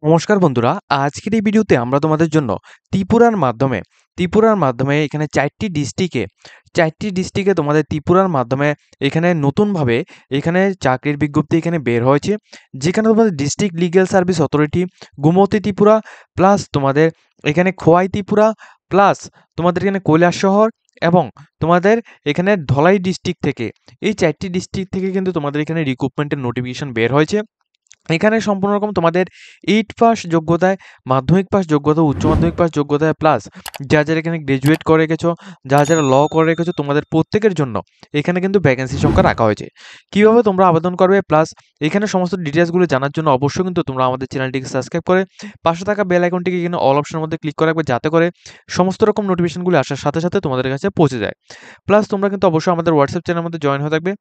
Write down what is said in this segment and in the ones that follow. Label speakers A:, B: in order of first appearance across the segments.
A: নমস্কার বন্ধুরা, আজকের এই ভিডিওতে আমরা তোমাদের জন্য ত্রিপুরার মাধ্যমে এখানে 4টি ডিস্ট্রিক্টে তোমাদের ত্রিপুরার মাধ্যমে এখানে নতুনভাবে এখানে চাকরির বিজ্ঞপ্তি এখানে বের হয়েছে। যেখানে তোমাদের district legal service authority, Gomati Tripura, plus তোমাদের এখানে খোয়াই ত্রিপুরা, প্লাস তোমাদের এখানে কৈলাসহর এবং তোমাদের এখানে ধলাই ডিস্ট্রিক্ট থেকে, এই 4টি ডিস্ট্রিক্ট থেকে কিন্তু তোমাদের এখানে রিক্রুটমেন্টের নোটিফিকেশন বের হয়েছে। এখানে সম্পূর্ণ রকম তোমাদের 8 পাস যোগ্যতায়, মাধ্যমিক পাস যোগ্যতা, উচ্চ মাধ্যমিক পাস যোগ্যতায়, প্লাস যারা এখানে গ্র্যাজুয়েট করে রেখেছো, যারা ল করে রেখেছো, তোমাদের প্রত্যেকের জন্য এখানে কিন্তু ভ্যাকেন্সি সংখ্যা রাখা হয়েছে। কিভাবে তোমরা আবেদন করবে, প্লাস এখানে সমস্ত ডিটেলসগুলো জানার জন্য অবশ্যই কিন্তু তোমরা আমাদের চ্যানেলটিকে সাবস্ক্রাইব করে পাশে থাকা বেল আইকনটিকে এখানে অল অপশনের মধ্যে ক্লিক করে রাখবে, যাতে করে সমস্ত রকম নোটিফিকেশনগুলো আসার সাথে সাথে তোমাদের কাছে পৌঁছে যায়। প্লাস তোমরা কিন্তু অবশ্যই আমাদের হোয়াটসঅ্যাপ চ্যানেলের মধ্যে জয়েন হয়ে থাকবে।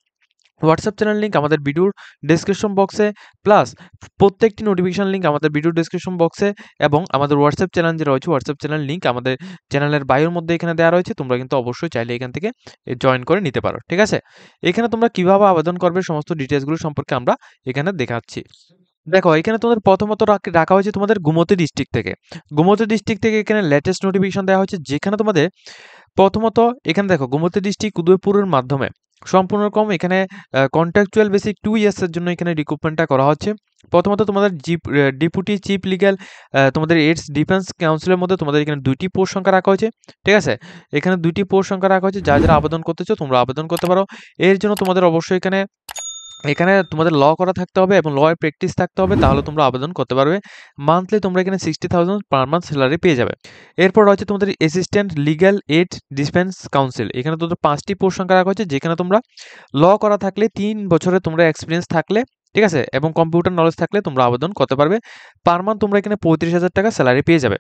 A: হোয়াটসঅ্যাপ চ্যানেল লিঙ্ক আমাদের ভিডিওর ডেসক্রিপশন বক্সে, প্লাস প্রত্যেকটি নোটিফিকেশন লিঙ্ক আমাদের ভিডিওর ডেসক্রিপশন বক্সে, এবং আমাদের হোয়াটসঅ্যাপ চ্যানেল যে রয়েছে, হোয়াটসঅ্যাপ চ্যানেল লিঙ্ক আমাদের চ্যানেলের বায়োর মধ্যে এখানে দেওয়া রয়েছে। তোমরা কিন্তু অবশ্যই চাইলে এখান থেকে জয়েন করে নিতে পারো, ঠিক আছে? এখানে তোমরা কিভাবে আবেদন করবে সমস্ত ডিটেলসগুলো সম্পর্কে আমরা এখানে দেখাচ্ছি। দেখো, এখানে তোমাদের প্রথমত রাখা হয়েছে তোমাদের গোমতী ডিস্ট্রিক্ট থেকে। গোমতী ডিস্ট্রিক্ট থেকে এখানে লেটেস্ট নোটিফিকেশন দেওয়া হয়েছে, যেখানে তোমাদের প্রথমত এখানে দেখো, গোমতী ডিস্ট্রিক্ট উদয়পুরের মাধ্যমে সম্পূর্ণ রকম এখানে কন্ট্রাকচুয়াল বেসিক 2 ইয়ার্সের জন্য এখানে রিক্রুটমেন্টটা করা হচ্ছে। প্রথমত তোমাদের ডেপুটি চিফ লিগ্যাল, তোমাদের এইডস ডিফেন্স কাউন্সিলের মধ্যে তোমাদের এখানে 2টি পোস্ট সংখ্যা রাখা হয়েছে, ঠিক আছে? এখানে 2টি পোস্ট সংখ্যা রাখা হয়েছে। যারা আবেদন করতে চাও তোমরা আবেদন করতে পারো। এর জন্য তোমাদের অবশ্যই এখানে এখানে তোমাদের ল করা থাকতে হবে এবং ল এর প্র্যাকটিস থাকতে হবে, তাহলে তোমরা আবেদন করতে পারবে। মান্থলি তোমরা এখানে 60,000 পার মান্থ স্যালারি পেয়ে যাবে। এরপর রয়েছে তোমাদের assistant legal aid defence council. এখানে তোমাদের 5টি পোস্ট সংখ্যা রাখা হয়েছে, যেখানে তোমরা ল করা থাকলে 3 বছরের তোমরা এক্সপিরিয়েন্স থাকলে, ঠিক আছে, এবং কম্পিউটার নলেজ থাকলে তোমরা আবেদন করতে পারবে। পার মান্থ তোমরা এখানে 35,000 টাকা স্যালারি পেয়ে যাবে।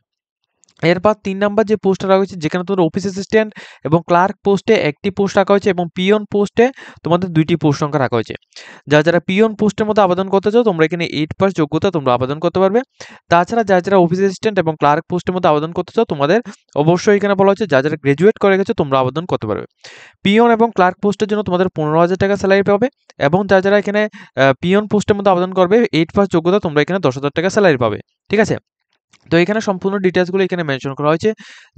A: এরপর 3 নাম্বার যে পোস্টটা রাখা হয়েছে, যেখানে তোমাদের অফিস অ্যাসিস্ট্যান্ট এবং ক্লার্ক পোস্টে 1টি পোস্ট রাখা হয়েছে, এবং পিয়ন পোস্টে তোমাদের 2টি পোস্ট সংখ্যা রাখা হয়েছে। যারা পিয়ন পোস্টের মধ্যে আবেদন করতে চাও তোমরা এখানে 8 পাস যোগ্যতা তোমরা আবেদন করতে পারবে। তাছাড়া যারা অফিস অ্যাসিস্ট্যান্ট এবং ক্লার্ক পোস্টের মধ্যে আবেদন করতে চাও, তোমাদের অবশ্যই এখানে বলা হচ্ছে যারা গ্র্যাজুয়েট করে গেছো তোমরা আবেদন করতে পারবে। পিয়ন এবং ক্লার্ক পোস্টের জন্য তোমাদের 15,000 টাকা স্যালারি পাবে, এবং যারা এখানে পিয়ন পোস্টের মধ্যে আবেদন করবে 8 পাস যোগ্যতা, তোমরা এখানে 10,000 টাকা স্যালারি পাবে, ঠিক আছে? তো এখানে সম্পূর্ণ ডিটেইলসগুলো এখানে মেনশন করা হয়েছে।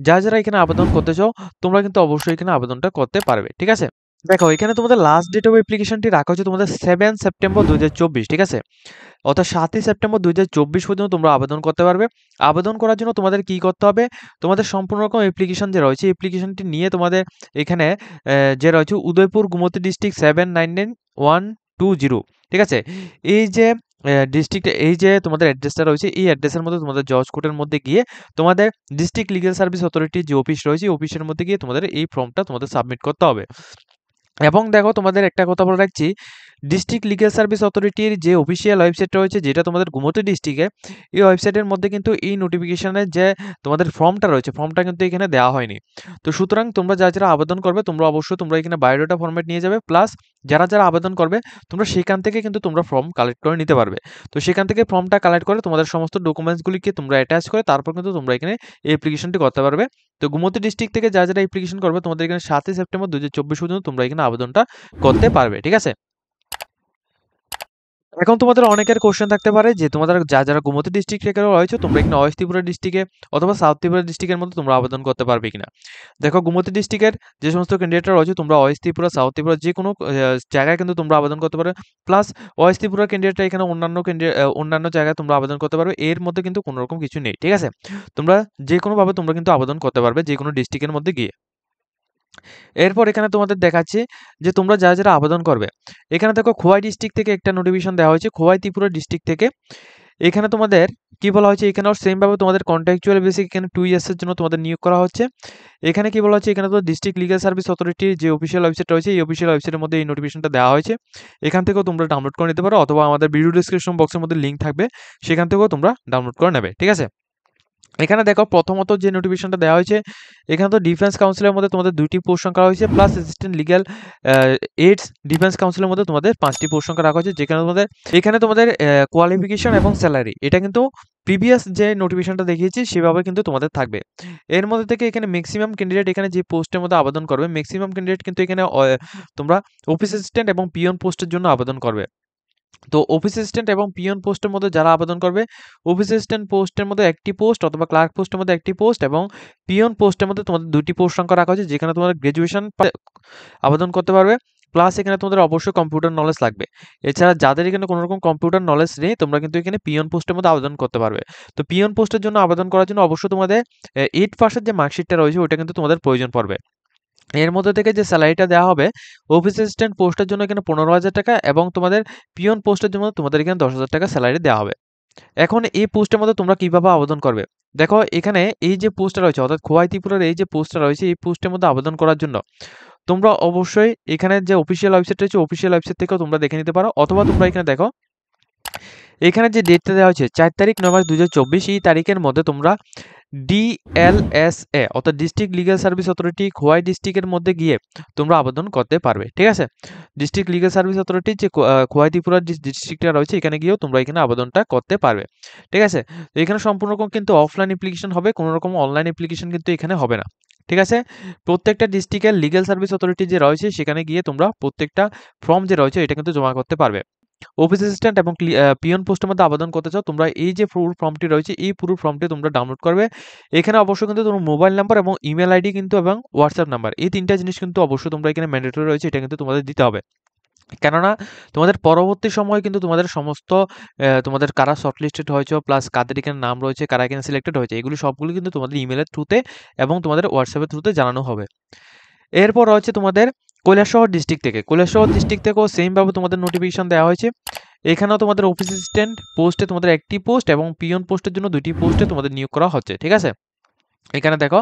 A: যারা এখানে আবেদন করতে চাও তোমরা কিন্তু অবশ্যই এখানে আবেদনটা করতে পারবে, ঠিক আছে? দেখো, এখানে তোমাদের লাস্ট ডেট অফ অ্যাপ্লিকেশনটি রাখা হচ্ছে তোমাদের 7 সেপ্টেম্বর 2024, ঠিক আছে? অর্থাৎ 7ই সেপ্টেম্বর 2024 পর্যন্ত তোমরা আবেদন করতে পারবে। আবেদন করার জন্য তোমাদের কি করতে হবে? তোমাদের সম্পূর্ণ রকম অ্যাপ্লিকেশন যে রয়েছে, অ্যাপ্লিকেশনটি নিয়ে তোমাদের এখানে যে রয়েছে উদয়পুর গোমতী ডিস্ট্রিক্ট 799120, ঠিক আছে? এই যে ডিস্ট্রিক্ট, এই যে তোমাদের অ্যাড্রেসটা রয়েছে, এই অ্যাড্রেসের মধ্যে তোমাদের জজ কোর্টের মধ্যে গিয়ে তোমাদের ডিস্ট্রিক্ট লিগ্যাল সার্ভিস অথরিটির যে অফিস রয়েছে, অফিসের মধ্যে গিয়ে তোমাদের এই ফর্মটা তোমাদের সাবমিট করতে হবে। এবং দেখো, তোমাদের একটা কথা বলে রাখছি, ডিস্ট্রিক্ট লিগ্যাল সার্ভিস অথরিটির যে অফিসিয়াল ওয়েবসাইট রয়েছে, যেটা তোমাদের গোমতী ডিস্ট্রিক্টে, এই ওয়েবসাইটের মধ্যে কিন্তু এই নোটিফিকেশনের যে তোমাদের ফর্মটা রয়েছে, ফর্মটা কিন্তু এখানে দেওয়া হয়নি। তো সুতরাং তোমরা যারা আবেদন করবে তোমরা অবশ্যই তোমরা এখানে বায়োডাটা ফরম্যাট নিয়ে যাবে, প্লাস যারা আবেদন করবে তোমরা সেখান থেকে কিন্তু তোমরা ফর্ম কালেক্ট করে নিতে পারবে। তো সেখান থেকে ফর্মটা কালেক্ট করে তোমাদের সমস্ত ডকুমেন্টসগুলিকে তোমরা অ্যাটাচ করে তারপর কিন্তু তোমরা এখানে এই অ্যাপ্লিকেশনটি করতে পারবে। তো গোমতী ডিস্ট্রিক্ট থেকে যারা অ্যাপ্লিকেশন করবে তোমাদের এখানে 7ই সেপ্টেম্বর 2024 পর্যন্ত তোমরা এখানে আবেদনটা করতে পারবে, ঠিক আছে? এখন তোমাদের অনেকের কোশ্চেন থাকতে পারে যে তোমাদের যারা গোমতী ডিস্ট্রিক্ট থেকে রয়েছে তোমরা এখানে ওয়েস্ট ত্রিপুরা ডিস্ট্রিক্টে অথবা সাউথ ত্রিপুরা ডিস্ট্রিক্টের মধ্যে তোমরা আবেদন করতে পারবে কিনা। দেখো, গোমতী ডিস্ট্রিক্টের যে সমস্ত ক্যান্ডিডেটরা রয়েছে তোমরা ওয়েস্ট ত্রিপুরা, সাউথ ত্রিপুরা যে কোনো জায়গায় কিন্তু তোমরা আবেদন করতে পারবে। প্লাস ওয়েস্ট ত্রিপুরার ক্যান্ডিডেটরা এখানে অন্যান্য জায়গায় তোমরা আবেদন করতে পারবে। এর মধ্যে কিন্তু কোনো রকম কিছু নেই, ঠিক আছে? তোমরা যে কোনোভাবে তোমরা কিন্তু আবেদন করতে পারবে যে কোনো ডিস্ট্রিক্টের মধ্যে গিয়ে। এরপর এখানে তোমাদের দেখাচ্ছি যে তোমরা যারা আবেদন করবে, এখানে দেখো খোয়াই ডিস্ট্রিক্ট থেকে একটা নোটিফিকেশন দেওয়া হয়েছে, খোয়াই ত্রিপুরা ডিস্ট্রিক্ট থেকে। এখানে তোমাদের কি বলা হয়েছে, এখানেও সেম ভাবে তোমাদের কন্ট্রাকচুয়াল বেসিক এখানে 2 ইয়ার্স এর জন্য তোমাদের নিয়োগ করা হচ্ছে। এখানে কি বলা হচ্ছে, এখানে তো ডিস্ট্রিক্ট লিগ্যাল সার্ভিস অথরিটির যে অফিসিয়াল ওয়েবসাইট রয়েছে, এই অফিসিয়াল ওয়েবসাইটের মধ্যে এই নোটিফিকেশনটা দেওয়া হয়েছে। এখান থেকেও তোমরা ডাউনলোড করে নিতে পারো, অথবা আমাদের ভিডিও ডেসক্রিপশন বক্সের মধ্যে লিংক থাকবে, সেখান থেকেও তোমরা ডাউনলোড করে নেবে, ঠিক আছে? এখানে দেখো, প্রথমত যে নোটিফিকেশনটা দেওয়া হয়েছে, এখানে তো ডিফেন্স কাউন্সিলের মধ্যে তোমাদের 2টি পোস্ট সংখ্যা রয়েছে, plus assistant legal AIDS defence কাউন্সিলের মধ্যে তোমাদের 5টি পোস্ট সংখ্যা রাখা হয়েছে, যেখানে এখানে তোমাদের কোয়ালিফিকেশন এবং স্যালারি এটা কিন্তু প্রিভিয়াস যে নোটিফিকেশনটা দেখিয়েছি সেভাবে কিন্তু তোমাদের থাকবে। এর মধ্যে থেকে এখানে ম্যাক্সিমাম ক্যান্ডিডেট এখানে যে পোস্টের মধ্যে আবেদন করবে, ম্যাক্সিমাম ক্যান্ডিডেট কিন্তু এখানে তোমরা অফিস অ্যাসিস্ট্যান্ট এবং পিয়ন পোস্টের জন্য আবেদন করবে। তো অফিস অ্যাসিস্ট্যান্ট এবং পিয়ন পোস্টের মধ্যে যারা আবেদন করবে, অফিস অ্যাসিস্ট্যান্ট পোস্টের মধ্যে একটি পোস্ট অথবা ক্লার্ক পোস্টের মধ্যে একটি পোস্ট এবং পিয়ন পোস্টের মধ্যে তোমাদের 2টি পোস্ট সংখ্যা রাখা হয়েছে, যেখানে তোমাদের গ্র্যাজুয়েশন আবেদন করতে পারবে। প্লাস এখানে তোমাদের অবশ্যই কম্পিউটার নলেজ লাগবে। এছাড়া যাদের এখানে কোনো রকম কম্পিউটার নলেজ নেই, তোমরা কিন্তু এখানে পিয়ন পোস্টের মধ্যে আবেদন করতে পারবে। তো পিয়ন পোস্টের জন্য আবেদন করার জন্য অবশ্যই তোমাদের 8 পাসের যে মার্কশিটটা রয়েছে ওইটা কিন্তু তোমাদের প্রয়োজন পড়বে। এর মধ্যে থেকে যে স্যালারিটা দেওয়া হবে অফিস অ্যাসিস্ট্যান্ট পোস্টের জন্য এখানে 15,000 টাকা এবং তোমাদের পিয়ন পোস্টের জন্য তোমাদের এখানে 10,000 টাকা স্যালারি দেওয়া হবে। এখন এই পোস্টের মধ্যে তোমরা কিভাবে আবেদন করবে? দেখো এখানে এই যে পোস্টটা রয়েছে অর্থাৎ খোয়াই ত্রিপুরার এই যে পোস্টটা রয়েছে এই পোস্টের মধ্যে আবেদন করার জন্য তোমরা অবশ্যই এখানে যে অফিসিয়াল ওয়েবসাইট রয়েছে অফিসিয়াল ওয়েবসাইট থেকেও তোমরা দেখে নিতে পারো, অথবা তোমরা এখানে দেখো এখানে যে ডেটটা দেওয়া হয়েছে 4 তারিখ নভেম্বর 2024 এই তারিখের মধ্যে তোমরা ডিএলএসএ অর্থাৎ district legal service authority Khowai ডিস্ট্রিক্টের মধ্যে গিয়ে তোমরা আবেদন করতে পারবে। ঠিক আছে, ডিস্ট্রিক্ট লিগ্যাল সার্ভিস অথরিটি যে খোয়াই ত্রিপুরার যে ডিস্ট্রিক্টটা রয়েছে এখানে গিয়েও তোমরা এখানে আবেদনটা করতে পারবে। ঠিক আছে, তো এখানে সম্পূর্ণ রকম কিন্তু অফলাইন অ্যাপ্লিকেশন হবে, কোনো রকম অনলাইন অ্যাপ্লিকেশন কিন্তু এখানে হবে না। ঠিক আছে, প্রত্যেকটা ডিস্ট্রিক্টের লিগ্যাল সার্ভিস অথরিটি যে রয়েছে সেখানে গিয়ে তোমরা প্রত্যেকটা ফর্ম যে রয়েছে এটা কিন্তু জমা করতে পারবে। অফিস অ্যাসিস্ট্যান্ট এবং পিয়ন পোস্টের মধ্যে আবেদন করতে চাও, তোমরা এই যে পুরো ফর্মটি রয়েছে এই পুরো ফর্মটি তোমরা ডাউনলোড করবে। এখানে অবশ্যই কিন্তু তোমার মোবাইল নাম্বার এবং ইমেল আইডি কিন্তু এবং হোয়াটসঅ্যাপ নাম্বার এই 3টা জিনিস কিন্তু অবশ্যই তোমরা এখানে ম্যান্ডেটরি রয়েছে, এটা কিন্তু তোমাদের দিতে হবে। কেননা তোমাদের পরবর্তী সময়ে কিন্তু তোমাদের সমস্ত তোমাদের কারা শর্টলিস্টেড হয়েছে প্লাস কাদের এখানে নাম রয়েছে, কারা এখানে সিলেক্টেড হয়েছে এগুলো সবগুলো কিন্তু তোমাদের ইমেলের থ্রুতে এবং তোমাদের হোয়াটসঅ্যাপের থ্রুতে জানানো হবে। এরপর রয়েছে তোমাদের কৈলাসহর ডিস্ট্রিক্ট থেকে, কৈলাসহর ডিস্ট্রিক্ট থেকেও সেমভাবে তোমাদের নোটিফিকেশন দেওয়া হয়েছে। এখানেও তোমাদের অফিস অ্যাসিস্ট্যান্ট পোস্টে তোমাদের একটি পোস্ট এবং পিয়ন পোস্টের জন্য 2টি পোস্টে তোমাদের নিয়োগ করা হচ্ছে। ঠিক আছে, এখানে দেখো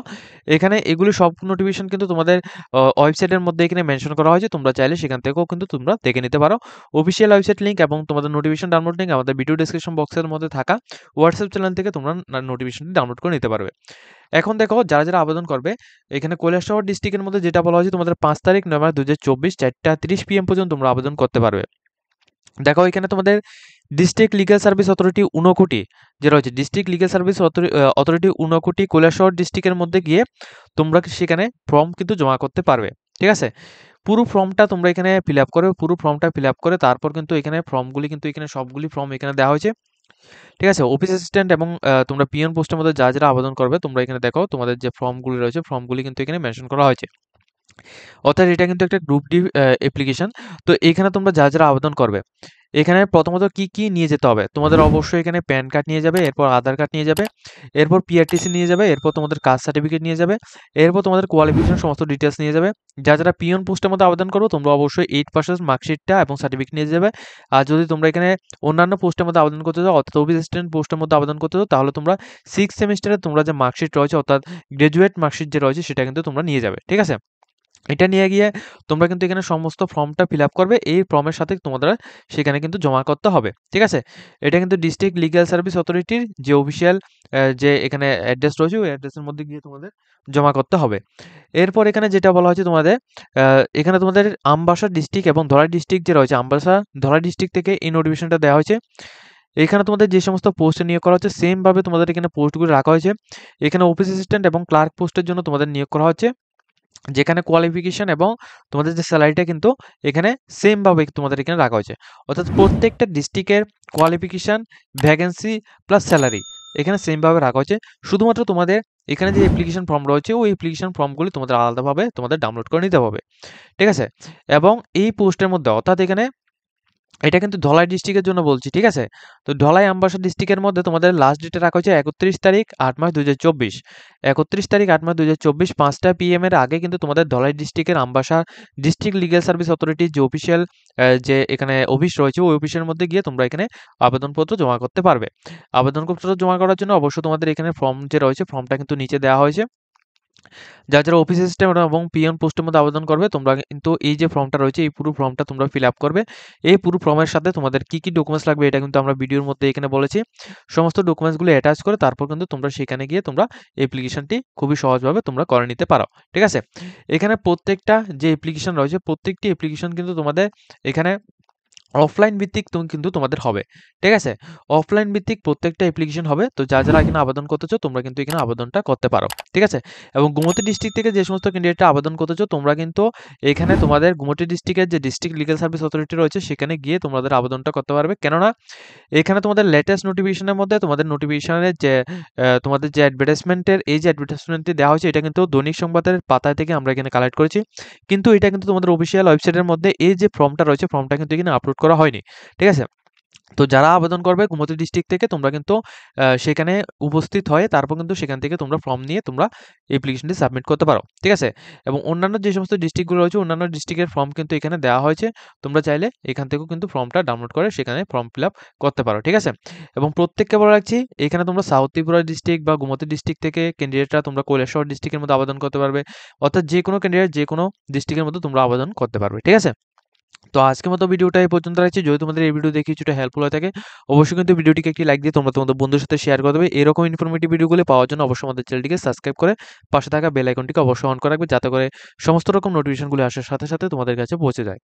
A: এখানে এগুলি সব নোটিফিকেশন কিন্তু তোমাদের ওয়েবসাইটের মধ্যে এখানে মেনশন করা হয়েছে, তোমরা চাইলে সেখান থেকেও কিন্তু তোমরা দেখে নিতে পারো। অফিসিয়াল ওয়েবসাইট লিঙ্ক এবং তোমাদের নোটিফিকেশন ডাউনলোড লিঙ্ক আমাদের ভিডিও ডেসক্রিপশন বক্সের মধ্যে থাকা হোয়াটসঅ্যাপ চ্যানেল থেকে তোমরা নোটিফিকেশনটি ডাউনলোড করে নিতে পারবে। এখন দেখো যারা যারা আবেদন করবে এখানে কৈলাসহর ডিস্ট্রিক্টের মধ্যে যেটা বলা হয়েছে তোমাদের 5 তারিখ নভেম্বর 2024 4:30 PM পর্যন্ত তোমরা আবেদন করতে পারবে। দেখো এখানে তোমাদের district legal service authority Unakoti যে রয়েছে, district legal service authority Unakoti Kailashahar ডিস্ট্রিক্টের মধ্যে গিয়ে তোমরা সেখানে ফর্ম কিন্তু জমা করতে পারবে। ঠিক আছে, পুরো ফর্মটা তোমরা এখানে ফিল আপ করে পুরো ফর্মটা ফিল আপ করে তারপর কিন্তু এখানে ফর্মগুলি কিন্তু এখানে সবগুলি ফর্ম এখানে দেওয়া হয়েছে। ঠিক আছে, অফিস অ্যাসিস্ট্যান্ট এবং তোমরা পিয়ন পোস্টের মধ্যে যারা যারা আবেদন করবে তোমরা এখানে দেখো তোমাদের যে ফর্মগুলি রয়েছে ফর্মগুলি কিন্তু এখানে মেনশন করা হয়েছে। অর্থাৎ এটা কিন্তু একটা গ্রুপ ডি অ্যাপ্লিকেশন। তো এখানে তোমরা যারা যারা আবেদন করবে এখানে প্রথমত কি নিয়ে যেতে হবে, তোমাদের অবশ্যই এখানে প্যান কার্ড নিয়ে যাবে, এরপর আধার কার্ড নিয়ে যাবে, এরপর পিআরটিসি নিয়ে যাবে, এরপর তোমাদের কাস্ট সার্টিফিকেট নিয়ে যাবে, এরপর তোমাদের কোয়ালিফিকেশন সমস্ত ডিটেলস নিয়ে যাবে। যারা যারা পিয়ন পোস্টের মধ্যে আবেদন করো তোমরা অবশ্যই 8 পাসের মার্কশিটটা এবং সার্টিফিকেট নিয়ে যাবে। আর যদি তোমরা এখানে অন্যান্য পোস্টের মধ্যে আবেদন করতে চাও অর্থাৎ অফিস অ্যাসিস্ট্যান্ট পোস্টের মধ্যে আবেদন করতে চাও তাহলে তোমরা 6 সেমিস্টারে তোমরা যে মার্কশিট রয়েছে অর্থাৎ গ্র্যাজুয়েট মার্কশিট যে রয়েছে সেটা কিন্তু তোমরা নিয়ে যাবে। ঠিক আছে, এটা নিয়ে গিয়ে তোমরা কিন্তু এখানে সমস্ত ফর্মটা ফিল আপ করবে, এই ফর্মের সাথে তোমাদের সেখানে কিন্তু জমা করতে হবে। ঠিক আছে, এটা কিন্তু ডিস্ট্রিক্ট লিগ্যাল সার্ভিস অথরিটির যে অফিসিয়াল যে এখানে অ্যাড্রেস রয়েছে ওই অ্যাড্রেসের মধ্যে গিয়ে তোমাদের জমা করতে হবে। এরপর এখানে যেটা বলা হয়েছে তোমাদের এখানে তোমাদের আমবাসা ডিস্ট্রিক্ট এবং ধলাই ডিস্ট্রিক্ট যে রয়েছে আমবাসা ধলাই ডিস্ট্রিক্ট থেকে এই নোটিফিকেশনটা দেওয়া হয়েছে। এখানে তোমাদের যে সমস্ত পোস্টে নিয়োগ করা হচ্ছে সেমভাবে তোমাদের এখানে পোস্টগুলো রাখা হয়েছে। এখানে অফিস অ্যাসিস্ট্যান্ট এবং ক্লার্ক পোস্টের জন্য তোমাদের নিয়োগ করা হচ্ছে, যেখানে কোয়ালিফিকেশন এবং তোমাদের যে স্যালারিটা কিন্তু এখানে সেম ভাবে তোমাদের এখানে রাখা হয়েছে। অর্থাৎ প্রত্যেকটা ডিস্ট্রিক্টের কোয়ালিফিকেশন, ভ্যাকেন্সি প্লাস স্যালারি এখানে সেম ভাবে রাখা হয়েছে। শুধুমাত্র তোমাদের এখানে যে অ্যাপ্লিকেশন ফর্ম রয়েছে ওই অ্যাপ্লিকেশন ফর্মগুলি তোমাদের আলাদাভাবে তোমাদের ডাউনলোড করে নিতে হবে। ঠিক আছে, এবং এই পোস্টের মধ্যে অর্থাৎ এখানে এটা কিন্তু ধলাই ডিস্ট্রিক্টের জন্য বলছি। ঠিক আছে, তো ধলাই আমবাসা ডিস্ট্রিক্টের মধ্যে তোমাদের লাস্ট ডেটে রাখা হয়েছে 31 তারিখ 8 মাস 2024। 31 তারিখ 8 মাস 2024 5টা PM এর আগে কিন্তু তোমাদের ধলাই ডিস্ট্রিক্টের আমবাসা ডিস্ট্রিক্ট লিগ্যাল সার্ভিস অথরিটির যে অফিসিয়াল যে এখানে অফিস রয়েছে ওই অফিসের মধ্যে গিয়ে তোমরা এখানে আবেদনপত্র জমা করতে পারবে। আবেদনপত্র জমা করার জন্য অবশ্যই তোমাদের এখানে ফর্ম যে রয়েছে ফর্মটা কিন্তু নিচে দেওয়া হয়েছে। যারা যারা অফিস অ্যাসিস্ট্যান্ট এবং পিয়ন পোস্টের মধ্যে আবেদন করবে তোমরা কিন্তু এই যে ফর্মটা রয়েছে এই পুরো ফর্মটা তোমরা ফিল আপ করবে। এই পুরো ফর্মের সাথে তোমাদের কি ডকুমেন্টস লাগবে এটা কিন্তু আমরা ভিডিওর মধ্যে এখানে বলেছি। সমস্ত ডকুমেন্টসগুলো অ্যাটাচ করে তারপর কিন্তু তোমরা সেখানে গিয়ে তোমরা অ্যাপ্লিকেশনটি খুবই সহজভাবে তোমরা করে নিতে পারো। ঠিক আছে, এখানে প্রত্যেকটা যে অ্যাপ্লিকেশন রয়েছে প্রত্যেকটি অ্যাপ্লিকেশন কিন্তু তোমাদের এখানে অফলাইন ভিত্তিক কিন্তু তোমাদের হবে। ঠিক আছে? অফলাইন ভিত্তিক প্রত্যেকটা অ্যাপ্লিকেশন হবে। তো যারা এখানে আবেদন করতেছো তোমরা কিন্তু এখানে আবেদনটা করতে পারো। ঠিক আছে? এবং গোমতী ডিস্ট্রিক্ট থেকে যে সমস্ত ক্যান্ডিডেটরা আবেদন করতেছো তোমরা কিন্তু এখানে তোমাদের গোমতী ডিস্ট্রিক্টের যে ডিস্ট্রিক্ট লিগ্যাল সার্ভিস অথরিটি রয়েছে সেখানে গিয়ে তোমাদের আবেদনটা করতে পারবে। কেননা এখানে তোমাদের লেটেস্ট নোটিফিকেশনের মধ্যে তোমাদের নোটিফিকেশনের যে তোমাদের যে অ্যাডভার্টাইজমেন্টের এই যে অ্যাডভার্টাইজমেন্টটি দেওয়া হয়েছে এটা কিন্তু দৈনিক সংবাদের পাতায় থেকে আমরা এখানে কালেক্ট করেছি। কিন্তু এটা কিন্তু তোমাদের অফিসিয়াল ওয়েবসাইটের মধ্যে এই যে ফর্মটা রয়েছে ফর্মটা কিন্তু এখানে আপলোড করা হয়নি। ঠিক আছে? তো যারা আবেদন করবে গোমতী ডিস্ট্রিক্ট থেকে তোমরা কিন্তু সেখানে উপস্থিত হয়ে তারপর কিন্তু সেখান থেকে তোমরা ফর্ম নিয়ে তোমরা অ্যাপ্লিকেশনটি সাবমিট করতে পারো। ঠিক আছে? এবং অন্যান্য যে সমস্ত ডিস্ট্রিক্টগুলো রয়েছে অন্যান্য ডিস্ট্রিক্টের ফর্ম কিন্তু এখানে দেওয়া হয়েছে। তোমরা চাইলে এখান থেকেও কিন্তু ফর্মটা ডাউনলোড করে সেখানে ফর্ম ফিল আপ করতে পারো। ঠিক আছে? এবং প্রত্যেককে বলে রাখছি এখানে তোমরা সাউথ ত্রিপুরা ডিস্ট্রিক্ট বা গোমতী ডিস্ট্রিক্ট থেকে ক্যান্ডিডেটরা তোমরা কৈলাসহর ডিস্ট্রিক্টের মধ্যে আবেদন করতে পারবে। অর্থাৎ যেকোনো ক্যান্ডিডেট যেকোনো ডিস্ট্রিক্টের মধ্যে তোমরা আবেদন করতে পারবে। ঠিক আছে? তো আজকের মতো ভিডিওটা এই পর্যন্ত রাখছি। যদি তোমাদের এই ভিডিও দেখে কিছুটা হেল্পফুল হয়ে থাকে অবশ্যই কিন্তু ভিডিওটিকে একটি লাইক দিয়ে তোমরা তোমাদের বন্ধুদের সাথে শেয়ার করে দেবে। এরকম ইনফরমেটিভ ভিডিওগুলো পাওয়ার জন্য অবশ্যই আমাদের চ্যানেলটিকে সাবস্ক্রাইব করে পাশে থাকা বেল আইকনটিকে অবশ্যই অন করে রাখবে যাতে করে সমস্ত রকম নোটিফিকেশনগুলো আসার সাথে সাথে তোমাদের কাছে পৌঁছে যায়।